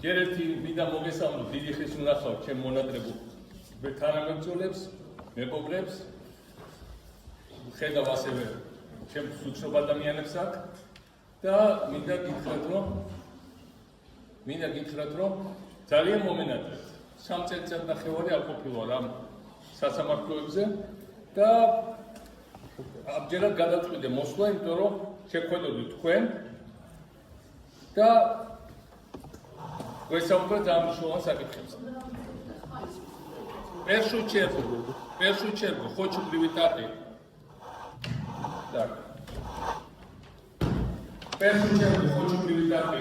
გერეთი მინდა მოგესალმოთ დიდი ხნის უნახავთ ჩემ მონადრებულ თანამებრძოლებს, მეგობრებს, ხედავ ასევე ჩემ უცნობ ადამიანებს აქ და მინდა გითხრათ, რომ ძალიან მომენატრებთ. 3 წელიწად ნახევარი არ ყოფილა რამ სასამართლოებზე და ამჯერად გადაწყვიტე მოსვლა, იმიტომ რომ შეხვედრობდი თქვენ და ვესაუბრეთ ამ მნიშვნელოვან საკითხებზე. Першу чергу хочу привітати. Так. Першу чергу хочу привітати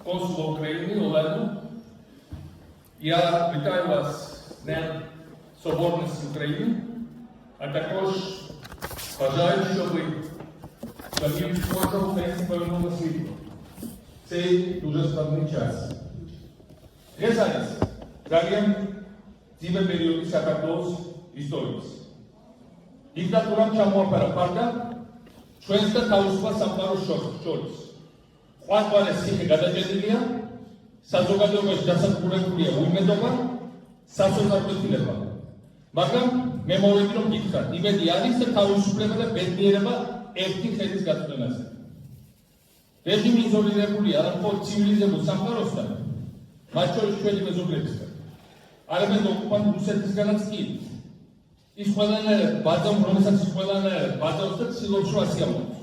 консула України Олену. Я вітаю вас з Днем Соборності України, а також бажаю, щоб самі кожного українця повернули світло. Цей дуже складний час. Დღეს არის ძალიან ძიმე პერიოდი საქართველოს ისტორიის. დიქტატურამ ჩამოაფარა ფარდა ჩვენს და თავისუფალ სამყაროს შორის. ყვაყვარე ციხე გადაჭედილია, საზოგადოებაში დასადგურებულია უიმედობა, სასოწარკვეთილება. მაგრამ მე მოვედი რომ გითხრათ, იმედი არის და თავისუფლება და ბედნიერება ერთი ხელის გაწმენაზე. რეჟიმი იზოლირებულია არა მხოლოდ ცივილიზებულ სამყაროსთან, მათ შორის ჩვენი მეზობლებისგან. არამედ ოკუპანტ რუსეთისგანაც კი. ის ყველანაირად ბაძავს, რომელსაც ყველანაირად ბაძავს და ცდილობს რომ ასიამოვნოს.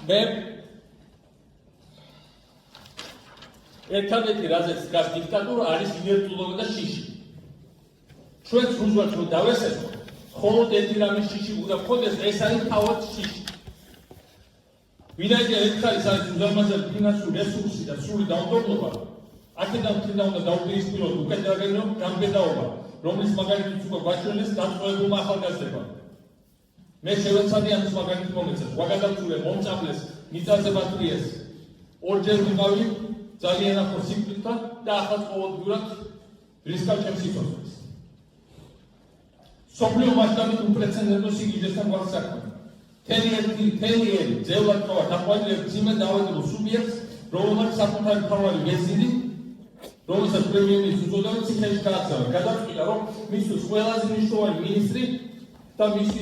მე ერთადერთი რაზეც დგას დიქტატურა არის ინერტულობა და შიში. ჩვენს რუსულს რომ დავესწროთ, მხოლოდ ერთი რამის შიში უნდა გქონდეს, ეს არის თავად შიში. ვინაიდან ერთხელ არის უზარმაზარი ფინანსური რესურსი და სრული დაუნდობლობა, აქედან უნდა დაუპირისპიროთ უკეთრაგენო გამბედაობა, რომლის მაგალითიც უკვე გვაჩვენეს დაწყებულმა ახალგაზრდებამ. მე შევეცადი ამის მაგალითი მომეცეს, ვაგადავწურე მომწაბლეს, მიწაზე ბატრიეს, ორჯერ ვიყავი ძალიან ახლო სიკვდილთან და ახლა ყოველდღურად რისკავ ჩემს სიცოცხლეს. სოფლიო მასშტაბით უპრეცედენტო სიგიჟესთან გვაქვს საქმე. თელიერი ძევლად ყავა დაყვანილებ ძიმე დაავადებულ სუბიექტს, რომელმაც საკუთარი მთავარი ვეზირი, რომელსაც პრემიერ-მინისტრის უწოდება ციხეში გააქცევა. გადაწყვიტა, რომ მისთვის ყველაზე მნიშვნელოვანი მინისტრი და მისი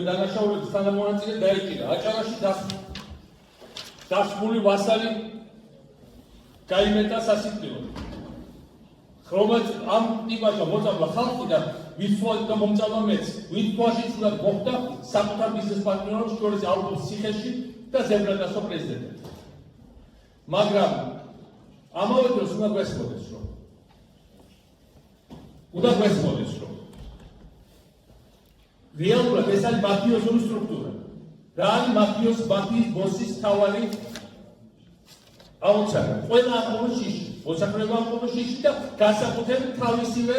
დანაშაულების თანამონაწილე დაიჭირა. აჭარაში დასმული ვასალი გაიმეტა სასიკვდილოდ. ხომაც ამ ტიპაშა მოწამლა ხალხი და ვის თვალით და მომწამლა მეც, ვის თვალში ცუდად მოხდა საკუთარ ბიზნეს პარტნიორებს შორის ალბოს ციხეში და ზებრადასო პრეზიდენტად. მაგრამ ამავე დროს უნდა გვესმოდეს, რომ რეალურად ეს არის მაფიოზური სტრუქტურა. რა არის მაფიოზის ბოსის თავარი აუცარი? ყველა ამბობ შიში, მოსახლეობა ამბობ შიში და განსაკუთრებით თავისივე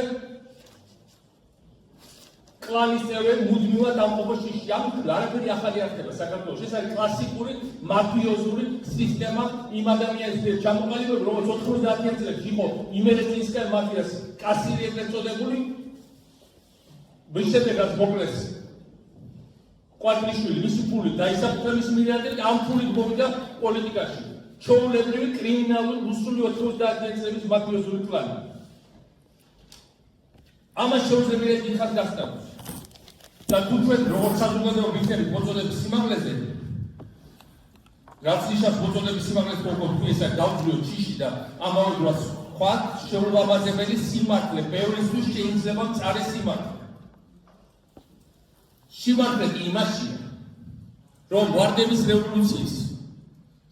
კლანის წევრები მუდმივად ამბობ შიში. ამიტომ არაფერი ახალი არ ხდება საქართველოში. ეს არის კლასიკური მაფიოზური სისტემა იმ ადამიანის მიერ ჩამოყალიბებული, რომელიც 90-იან წლებში იყო იმერეთინსკაია მაფიას კასირი ეწოდებული. მისებებას მოკლეს ყვატრიშვილი, მისი ფული დაისაფრა მის მილიარდით, ამ ფულით მოვიდა პოლიტიკაში. ჩაოლებრივი კრიმინალური რუსული 90-იან წლების მაფიოზური კლანი. ამას შეუძლია დიდხანს გასტანოს. და თუ ჩვენ როგორც საზოგადოება ვიქნებით მოწოდების სიმაღლეზე, რაც ნიშნავს მოწოდების სიმაღლეს მოგონთ, თუ ეს არის დავძლიოთ შიში და ამავე დროს ხვალ შეულამაზებელი სიმართლე, ბევრისთვის შეიძლება მწარე სიმართლე. სიმართლე კი იმაშია, რომ ვარდების რევოლუციის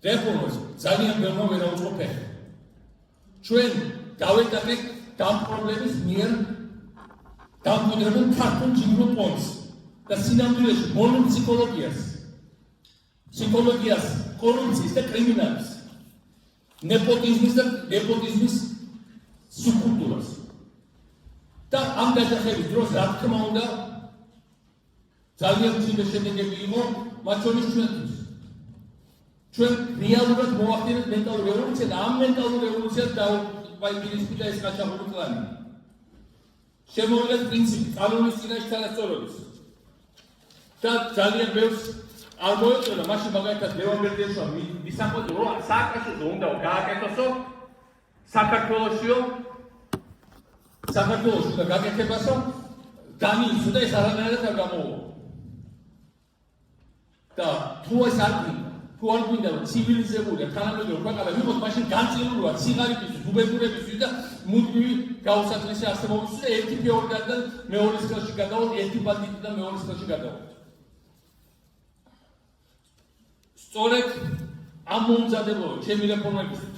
რეფორმას ძალიან ბევრმა ვერ აუწყო ფეხი. ჩვენ დავეტოვეთ დამპყრობლების მიერ დამკვიდრებულ ქართულ ჯგუფ პონს და სინამდვილეში ბოლო ფსიქოლოგიას, კორუფციის და კრიმინალის, ნეპოტიზმის სუბკულტურას. და ამ დაჯახების დროს, რა თქმა უნდა, ძალიან ძიმე შედეგები იყო მათ შორის ჩვენთვის. ჩვენ რეალურად მოვახდინეთ მენტალურ რევოლუციას და ამ მენტალურ რევოლუციას დაუპირისპირდა ეს გაჩაღებული კლანი. შემოვიდეს პრინციპი კანონის წინაშე თანასწორობის და ძალიან ბევრს არ მოეწონა მაშინ მაგალითად ლევან-ბერდიაშვილმა მისამყოთ რომ სააკაშოზე უნდა გააკეთოსო საქართველოსიო საქართველოში და გაკეთებასო დანიის და ეს არანაირად არ გამოუვა და თუ ეს არ გვინდა რომ ცივილიზებული და თანამედროვე ქვეყანა ვიყოთ მაშინ განწილულობად სიღარიბისთვის უბედურებისთვის და მუდმივი გაუსახლის არსებობისთვის და ერთი ფეოდალიდან მეორის ხელში გადავოთ ერთი ბანდიტიდან მეორის ხელში გადავოთ სწორედ ამ მომზადებულობად ჩემი რეფორმებისთვის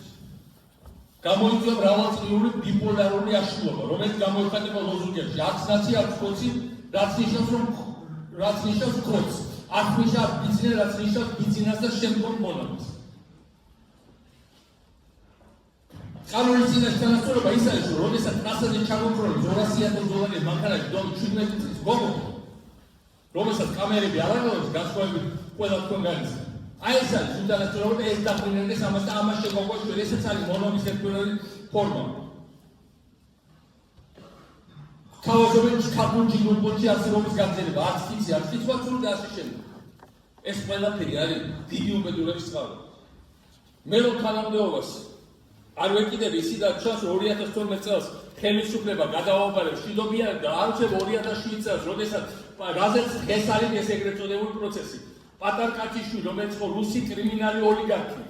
გამოიწვია მრავალწლიური ბიპოლარული აშლილობა, რომელიც გამოიხატება ლოზუნგებში. არც ნაცია, არც ხოცი, რაც ნიშნავს ხოცს. არც ნიშნავს ბიზნეს, რაც ნიშნავს ბიზნესს და შემდგომ მონაკვეთს. კანონის წინასწორობა ის არის, რომ როდესაც ნასაზე ჩაგოქროლებს $200,000 მანქანაში დონი 17 წლის გოგო, რომელსაც კამერები არ აღწევს, განსხვავებით ყველა თქვენ განიცდით. აი ეს არის უდანასწორობა და ეს დაფრინდეს ამას და ამას შეგოგვაშვი ესეც არის მონობის ერთგვარი ფორმა. თავაზობენ ქართულ ჯიგრუბოში არსებობის გაგრძელება, არც კიცი, არც კიცვაცური და ასე შემდეგ. ეს ყველაფერი არის დიდი უბედურების წყარო. მე რომ თანამდებობას არ ვეკიდებ ისიც ჩანს 2012 წელს ხელისუფლება გადაავალებს შიდობიან და არ ვწევ 2007 წელს, როდესაც რაზეც ეს არის ეს ეგრეთ წოდებული პროცესი. პატარკაჩიშვილი, რომელიც იყო რუსი კრიმინალი ოლიგარქი,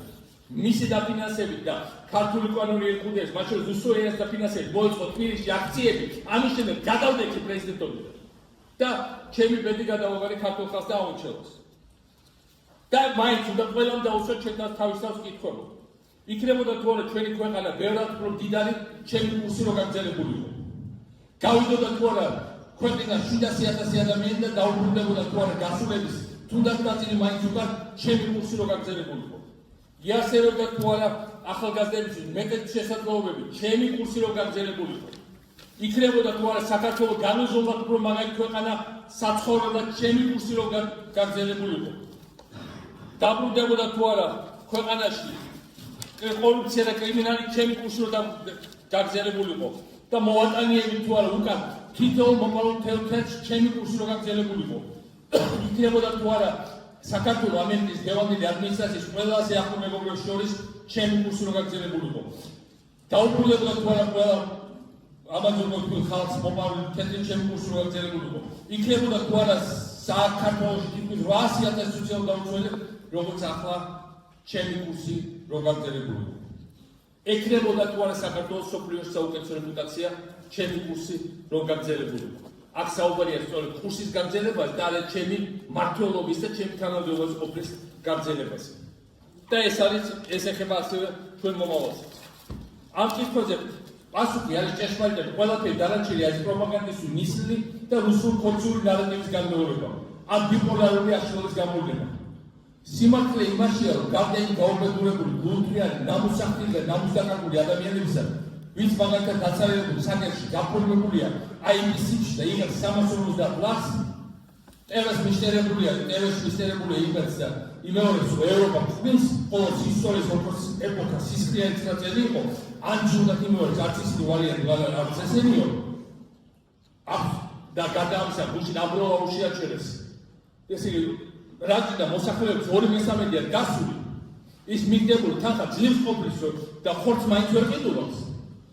მისი დაფინანსებით და ქართული კანონი ეხუდეს, მათ შორის რუსოენას დაფინანსებით მოეწყო თბილისში აქციები, ამის შემდეგ გადავდექი პრეზიდენტობიდან და ჩემი ბედი გადავაბარე ქართულ ხალხს და აუნჩელოს. და მაინც უნდა ყველამ დაუსვათ ჩვენთან თავისავს კითხვები. იქნებოდა თუ არა ჩვენი ქვეყანა ბევრად უფრო მდიდარი, ჩემი კურსი რო გაგრძელებული იყო. გავიდოდა თუ არა ქვეყანა 700,000 ადამიანი და დაუბრუნდებოდა თუ არა გასულების თუნდაც ნაწილი მაინც უკან ჩემი კურსი რო გაგრძელებული იყო. იარსებობდა თუ არა ახალგაზრდებისთვის მეტად შესაძლებლობები, ჩემი კურსი რო გაგრძელებული იყო. იქნებოდა თუ არა საქართველოს განუზომად უფრო მაგარი ქვეყანა საცხოვრებლად, ჩემი კურსი რო გაგრძელებული იყო. დაბრუნდებოდა თუ არა ქვეყანაში კორუფცია და კრიმინალი, ჩემი კურსი რო გაგრძელებული იყო. და მოვატანიები თუ არა უკან თითოეულ მომავალ თელქეთს ჩემი კურსი რო გაგრძელებული იყო. იქნებოდა თუ არა საქართველოს ამერიკის დევანდელი ადმინისტრაციის ყველაზე ახლო მეგობრებს შორის ჩემი კურსი რო გაგრძელებული იყო. დაუბრუნდებოდა თუ არა ყველა ამაზონურ ხალხს მომავალი თეთრი ჩემი კურსი რო გაგრძელებული იყო. იქნებოდა თუ არა საქართველოში თითქმის 800,000 სოციალურ დაუცველებს, როგორც ახლა ჩემი კურსი რო გაგრძელებული იყო. ექნებოდა თუ არა საქართველოს სოფლიოს საუკეთესო რეპუტაცია, ჩემი კურსი რო გაგრძელებული იყო. აქ საუბარია სწორედ კურსის გაგრძელებაზე და არა ჩემი მმართველობის და ჩემი თანამდებობის ყოფნის გაგრძელებაზე. და ეს ეხება ასევე ჩვენ მომავალს. ამ კითხვაზე პასუხი არის ჭეშმარიტი, ყველაფერი დანარჩენი არის პროპაგანდისტული ნისლი და რუსულ-ხოცური ნარატივის განმეორება. ამ ბიპოლარული აშლილობის გამოვლენა. სიმართლე იმაშია, რომ გარდა იმ გაუბედურებული, გულთრიანი, ნამუსახტილი და ნამუსდაკარგული ადამიანებისა, ვინც მაგალითად დაცარილებულ საკერში გაფორმებულია აი ის სიჩი და იღებს 350 ლარს, ტევას მიშტერებულია, ტევას მიშტერებულია იმას და იმეორებს, რომ ევროპა ხმის ყოველ ისტორიის ეპოქა სისხლიანის ნაწილი იყო, ან ჯუნდათ იმეორებს, არც ისინი ვარიანტი არც ესენიო. და გადაამსა გუშინ აბროვა უშიაჩერეს. ესე იგი, რაჭი და მოსახლეობის 2/3 არის გასული. ის მიგდებული თანხა ძლივს ყოფნის და ხორცს მაინც ვერ ყიდულობს.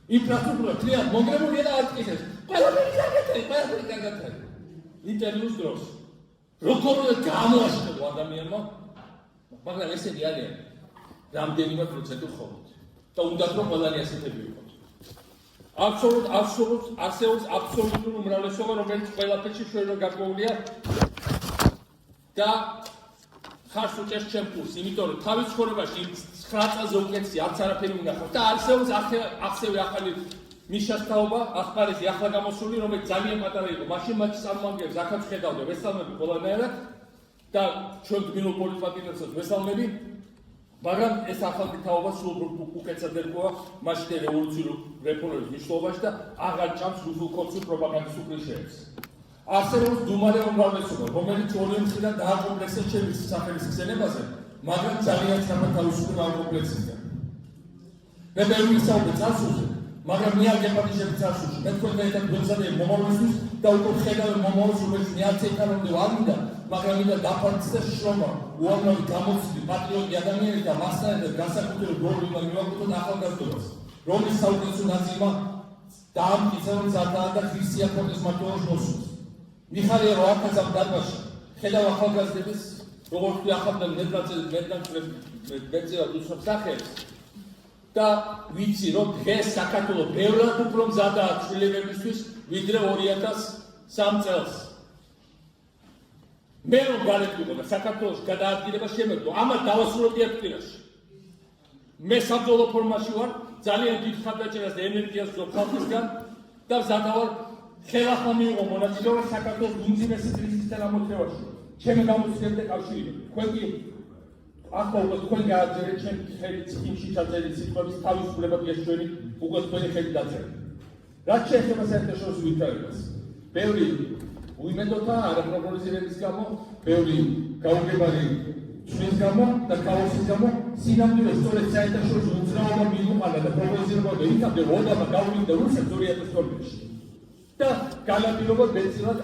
ინფრასტრუქტურა თლიანად მოგრებულია და არტკისებს. ყველაფერი კარგად. ინტერვიუს დროს როგორ გამოაშკო ადამიანმა, მაგრამ ესეთი არიან რამდენიმე პროცენტი ხოლმე. და უნდა რომ ყველანი ასეთები იყოს. აბსოლუტური უმრავლესობა, რომელიც ყველაფერში შეიძლება გარკვეულია და ხარს უჭერს ჩემ კურსს, იმიტომ რომ თავის ცხოვრებაში 9 წელზე უკეთესი არც არაფერი უნახავს და არსებობს ახსევი ახალი მისასწაობა, ახალესი ახლა გამოსული, რომელიც ძალიან პატარა იყო. მაშინ მათ წარმომადგენლებს აქაც ხედავდა ვესალმები ყველანაირად და ჩვენ გმინულ პოლიტპატიმრებსაც ვესალმები, მაგრამ ეს ახალი თაობა სულ უკეთესად ერქვა მაშინ რევოლუციურ რეფორმების მნიშვნელობაში და აღარ ჭამს რუსულ-ხოცურ პროპაგანდისტულ კლიშეებს. არსებობს დუმარე უმრავლესობა, რომელიც ორივე მხრიდან დააკომპლექსებს ჩემი სახელის ხსენებაზე, მაგრამ ძალიან სწრაფად თავისუფლდება ამ კომპლექსისგან. მე ვერ ვისაუბრე წარსულზე, მაგრამ მე არ გეპატიჟებ წარსულში. მე თქვენთან ერთად გვემზადებ მომავალისთვის და უკვე ხედავ მომავალს, რომელიც მე არც ეკანონმდე არ მინდა მაგრამ მინდა დაფარდეს და შრომა უამრავი გამოცდი პატრიოტი ადამიანები და მასწავლებლები განსაკუთრებით როლი უნდა მივაკუთვნოთ ახალგაზრდობას, რომლის საუკეთესო ნაწილმა დაამტკიცა რომ ზარდაა და ქრისტიან ფონდის მმართველობის მოსულს. მიხარია რომ აქაც ამ დარბაზში ხედავ ახალგაზრდების როგორც ვთქვი ახალგაზრდა მეტწილად უსწრებს სახელს და ვიცი რომ დღეს საქართველოს ბევრად უფრო მზადაა ცვლილებებისთვის ვიდრე 2003 წელს. მე რომ გარეთქვა და საქართველოს გადაადგილება შემეძლო, ამას დავასრულებდი ერთ კვირაში. მე საბრძოლო ფორმაში ვარ, ძალიან დიდ ხარდაჭერას და ენერგიას ვძლობ ხალხისგან და მზადა ვარ ხელახლა მიიღო მონაწილეობა საქართველოს უმძიმესი კრიზისთან ამოწევაში. ჩემი გამოცდილებდა კავშირი. თქვენ კი ახლა უკვე თქვენ გააძერეთ ჩემი ხელით წინში ჩაწერილი სიტყვების თავისუფლება გეშვენი, უკვე თქვენი ხელით დაწერეთ. რაც შეეხება საერთაშორისო ვითარებას, ბევრი უიმედოთა არაპროგნოზირების გამო, ბევრი გაუგებარი ცვლის გამო და ქაოსის გამო სინამდვილეს სწორედ საერთაშორისო უზრაობა მიუყვანა და პროგნოზირებოდა იქამდე ობამა გავუვიდა რუსეთს 2012-ში და განაპირობა მეტწილად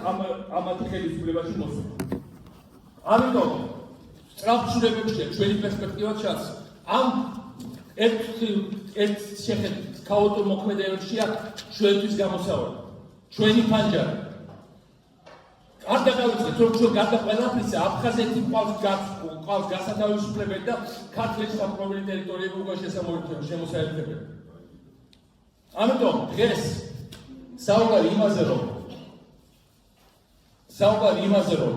ამათ ხელისუფლებაში მოსვლა. ამიტომ სწრაფშურებებშია ჩვენი პერსპექტივა ჩანს. ამ ერთ შეხედვით ქაოტურ მოქმედებებშია ჩვენთვის გამოსავალი, ჩვენი ფანჯარა. არ დაგავიწყეთ რომ ჩვენ გარდა ყველაფრისა აფხაზეთი ყავს გასათავისუფლებელი და ქართლის სამფრობელი ტერიტორიები უკვე შემოსაერთებელი. ამიტომ დღეს საუბარი იმაზე რომ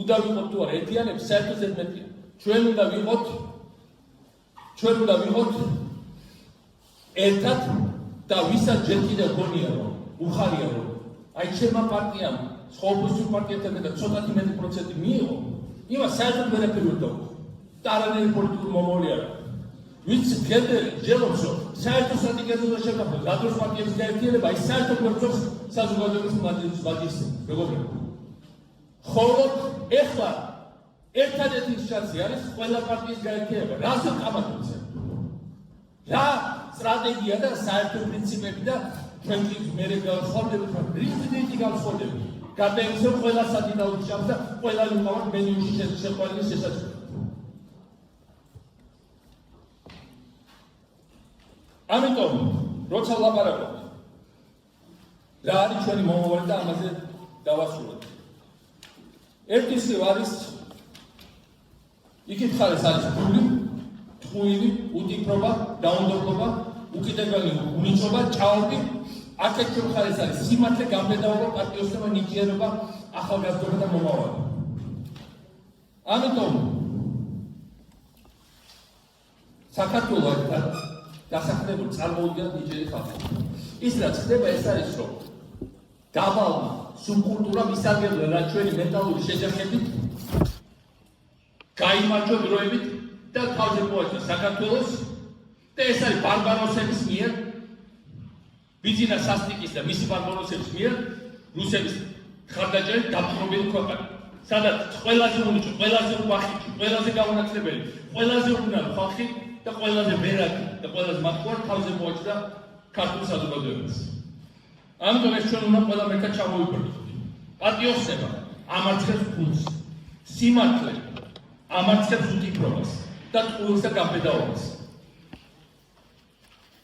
უნდა ვიყოთ თუ არა ერთიანები საერთოდ ზედმეტია. ჩვენ უნდა ვიყოთ ერთად და ვისაც ჯერ კიდევ გონია რომ უხარია რომ აი ჩემმა პარტიამ სხვა ოპოზიციურ პარტიებთან და ცოტათი მეტი პროცენტი მიიღო, იმას საერთოდ ვერაფერი ვერ დავუხო და არანაირი პოლიტიკური მომავალი არ აქვს. ვინც ჯერობს რომ საერთო სტრატეგიაზე უნდა შევდახვდეთ რადროს პარტიების გაერთიანება, ის საერთოდ ვერ წობს საზოგადოების მაგისტრი მეგობრებო. ხოლო ეხლა ერთადერთი შანსი არის ყველა პარტიის გაერთიანება. რაზე ყამატობს? რა სტრატეგია და საერთო პრინციპები და ჩვენი მერე გავსხვავდებით, რითი გავსხვავდებით. გარდა იმისა, რომ ყველა სადი დაუჭამს და ყველა უყავთ მენიუში შეყვანის შესაძლებლობა. ამიტომ, როცა ვლაპარაკობთ, რა არის ჩვენი მომავალი და ამაზე დავასრულოთ. ერთი ისევ არის იქით ხარეს არის ფული, ტყუილი, უტიფრობა, დაუნდობლობა, უკიდებელი უნიჭობა, ჭაობი, აქეთ ჩვენ ხარეს არის სიმართლე, გამბედაობა, პატრიოტიზმი, ნიჭიერება, ახალგაზრდობა და მომავალი. ამიტომ საქართველოს დასახლებული წარმოუდგენლად ნიჭიერი ხალხი. ის რაც ხდება ეს არის რომ დაბალმა სუბკულტურამ ისარგებლა რა ჩვენი მენტალური შეჯახებით, გაიმარჯვა დროებით და თავზე მოაჩა საქართველოს და ეს არის ბარბაროსების მიერ, ბიძინა სასტიკის და მისი ბარბაროსების მიერ რუსების ხარდაჭერით დამხრობილი ქვეყანა. სადაც ყველაზე უნიჭო, ყველაზე უახიჭი, ყველაზე გაუნაწილებელი, ყველაზე უნარო ხალხი და ყველაზე ვერაგი და ყველაზე მათქوار თავზე მოაჩდა ქართულ საზოგადოებას. ამიტომ ეს ჩვენ უნდა ყველა მერქად ჩამოვიბრუნოთ. პატრიოტიზმი ამარცხებს ფულს, სიმართლე ამარცხებს უტიფრობას და ტყუილს და გამბედაობას.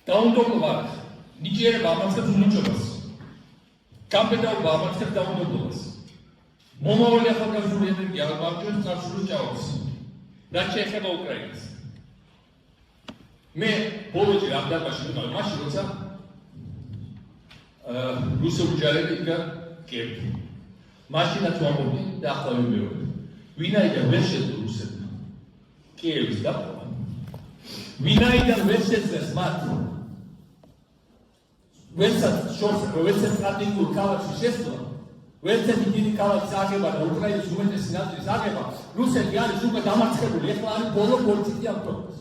დაუნდობლობა, ნიჭიერება ამარცხებს უნიჭობას, გამბედაობა ამარცხებს დაუნდობლობას. მომავალი ახალგაზრდული ენერგია ამარცხებს წარსულ ჭაობს. რაც შეეხება უკრაინას. მე ბოლოჯერ ამ დარბაზში ვიყავ მაშინ, როცა რუსული ჯარები იდგა კიევში. მაშინაც ვამბობდი და ახლა ვიმეორებ. ვინაიდან ვერ შეძლო რუსებმა კიევის დაპყრობა, ვინაიდან ვერ შეძლეს მათ ვერცად სტრატეგიულ ქალაქში შესვლა, ვერცად დიდი ქალაქის აღება და უკრაინის უმეტესი ნაწილის აღება, რუსეთი არის უკვე დამარცხებული, ეხლა არის ბოლო პოლიტიკი ამ ქვეყნას.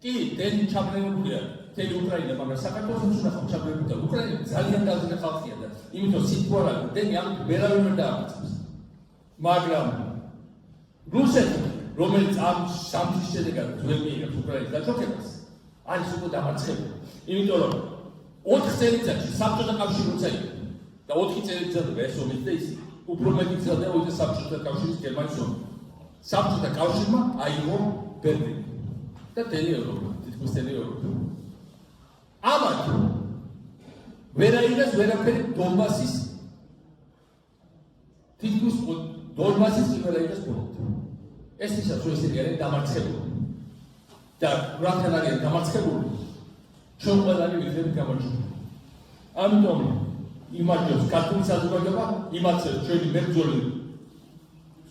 კი, დენი ჩაბმულია თელი უკრაინა, მაგრამ საქართველოსაც უნდა ჩაბმულიყო და უკრაინა ძალიან დაზიანებული ხალხია და იმიტომ სიტყვა დენი ამით ვერავინ ვერ დაამარცხებს. მაგრამ რუსეთი, რომელიც ამ სამთის შედეგად ძველ მიიღებს უკრაინის დაჯოქებას, არის უკვე დამარცხებული. იმიტომ რომ 4 წელიწადში საბჭოთა კავშირი როცა იყო, და 4 წელი იზრდება ეს ომი და ის უფრო მეტი იზრდება ვიდრე საბჭოთა კავშირის გერმანიის ომი. საბჭოთა კავშირმა აიღო ბერლინი და მთელი ევროპა, თითქმის მთელი ევროპა. ამათ ვერ აიღეს ვერაფერი დონბასის თითქმის დონბასის კი ვერ აიღეს ბოლომდე. ეს ისე რომ ესენი არიან დამარცხებული და რადგან არიან დამარცხებული ჩვენ ყველანი ვიქნებით გამარჯვებული. ამიტომ იმარჯვებს ქართული საზოგადოება, იმარჯვებს ჩვენი მებრძოლი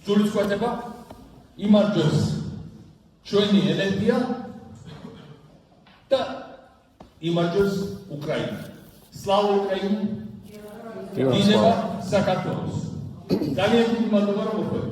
სულისკვეთება, იმარჯვებს ჩვენი ენერგია და იმარჯვებს უკრაინა. სლავა უკრაინი! დინება საქართველოს! ძალიან დიდი მადლობა რომ მოხვედრით.